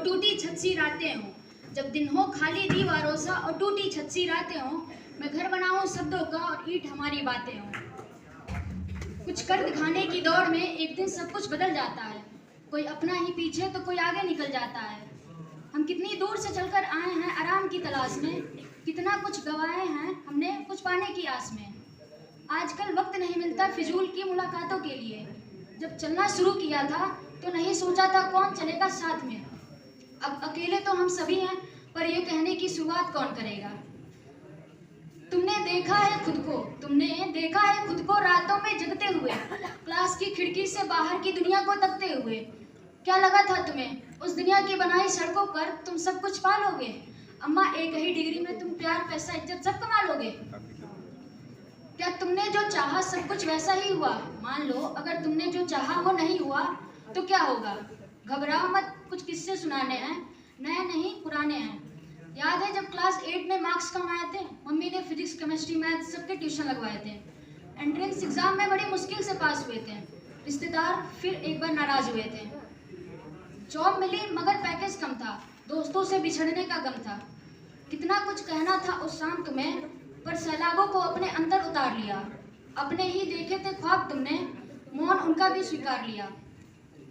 और टूटी छत सी रातें हों, जब दिन हो खाली दीवारों सा और टूटी छत सी रातें हों, मैं घर बनाऊं शब्दों का और ईंट हमारी बातें हों। कुछ कर दिखाने की दौड़ में एक दिन सब कुछ बदल जाता है, कोई अपना ही पीछे तो कोई आगे निकल जाता है। हम कितनी दूर से चलकर आए हैं आराम की तलाश में, कितना कुछ गंवाए हैं हमने कुछ पाने की आस में। आजकल वक्त नहीं मिलता फिजूल की मुलाकातों के लिए, जब चलना शुरू किया था तो नहीं सोचा था कौन चलेगा साथ में। अब अकेले तो हम सभी हैं, पर ये कहने की शुरुआत कौन करेगा। तुमने देखा है खुद को रातों में जगते हुए, क्लास की खिड़की से बाहर की दुनिया को तकते हुए। क्या लगा था तुम्हें उस दुनिया की बनाई सड़कों पर तुम सब कुछ पा लोगे। अम्मा एक ही डिग्री में तुम प्यार पैसा इज्जत सब कमा लोगे। क्या तुमने जो चाहा सब कुछ वैसा ही हुआ। मान लो अगर तुमने जो चाहा वो नहीं हुआ तो क्या होगा। घबराओ मत, कुछ किस्से सुनाने हैं, नए नहीं पुराने हैं। याद है जब क्लास 8 में मार्क्स कम आए थे, मम्मी ने फिजिक्स केमिस्ट्री मैथ सबके ट्यूशन लगवाए थे। एंट्रेंस एग्जाम में बड़ी मुश्किल से पास हुए थे, रिश्तेदार फिर एक बार नाराज हुए थे। जॉब मिली मगर पैकेज कम था, दोस्तों से बिछड़ने का गम था। कितना कुछ कहना था उस शाम तुम्हें, पर सैलाबों को अपने अंदर उतार लिया। अपने ही देखे थे ख्वाब तुमने, मौन उनका भी स्वीकार लिया।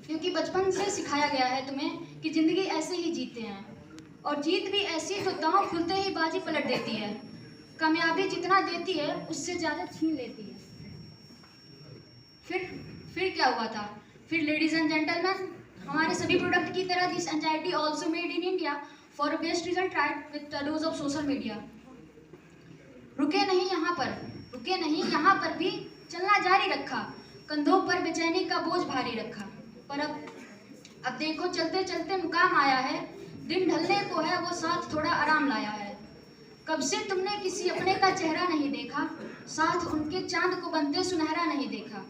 क्योंकि बचपन से सिखाया गया है तुम्हें कि जिंदगी ऐसे ही जीते हैं, और जीत भी ऐसी तो दांव खुलते ही बाजी पलट देती है। कामयाबी जितना देती है उससे ज़्यादा छीन लेती है। फिर क्या हुआ था। फिर लेडीज एंड जेंटलमैन, हमारे सभी प्रोडक्ट की तरह this anxiety also made in India for best result tried with the dose of social media. रुके नहीं यहाँ पर भी चलना जारी रखा, कंधों पर बेचैनी का बोझ भारी रखा। पर अब देखो चलते चलते मुकाम आया है, दिन ढलने को है वो साथ थोड़ा आराम लाया है। कब से तुमने किसी अपने का चेहरा नहीं देखा, साथ उनके चांद को बनते सुनहरा नहीं देखा।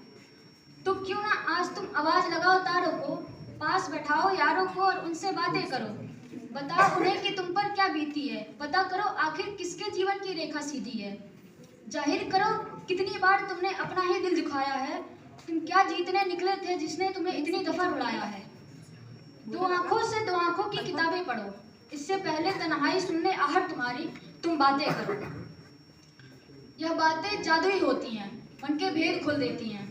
तो क्यों ना आज तुम आवाज लगाओ तारों को, पास बैठाओ यारों को और उनसे बातें करो। बताओ उन्हें कि तुम पर क्या बीती है, पता करो आखिर किसके जीवन की रेखा सीधी है। जाहिर करो कितनी बार तुमने अपना ही दिल दुखाया है, तुम क्या जीतने निकले थे जिसने तुम्हें इतनी दफा रुलाया है। दो आंखों की किताबें पढ़ो, इससे पहले तन्हाई सुनने आहट तुम्हारी तुम बातें करो। यह बातें जादुई होती हैं, मन के भेद खोल देती हैं।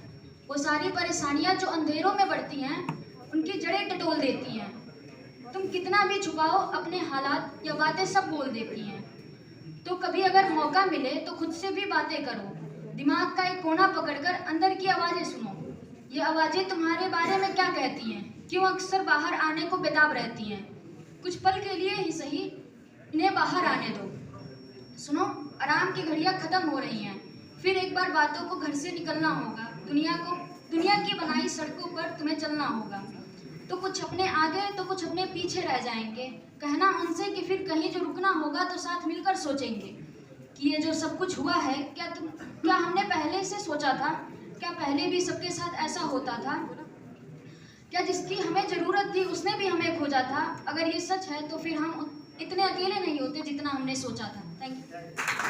वो सारी परेशानियां जो अंधेरों में बढ़ती हैं, उनकी जड़ें टटोल देती हैं। तुम कितना भी छुपाओ अपने हालात, यह बातें सब बोल देती हैं। तो कभी अगर मौका मिले तो खुद से भी बातें करो, दिमाग का एक कोना पकड़कर अंदर की आवाज़ें सुनो। ये आवाज़ें तुम्हारे बारे में क्या कहती हैं, क्यों अक्सर बाहर आने को बेताब रहती हैं। कुछ पल के लिए ही सही इन्हें बाहर आने दो। सुनो, आराम की घड़ियाँ ख़त्म हो रही हैं, फिर एक बार बातों को घर से निकलना होगा। दुनिया की बनाई सड़कों पर तुम्हें चलना होगा। तो कुछ अपने आगे तो कुछ अपने पीछे रह जाएंगे। कहना उनसे कि फिर कहीं जो रुकना होगा तो साथ मिलकर सोचेंगे कि ये जो सब कुछ हुआ है क्या हमने पहले से सोचा था। क्या पहले भी सबके साथ ऐसा होता था। क्या जिसकी हमें ज़रूरत थी उसने भी हमें खोजा था। अगर ये सच है तो फिर हम इतने अकेले नहीं होते जितना हमने सोचा था। Thank you.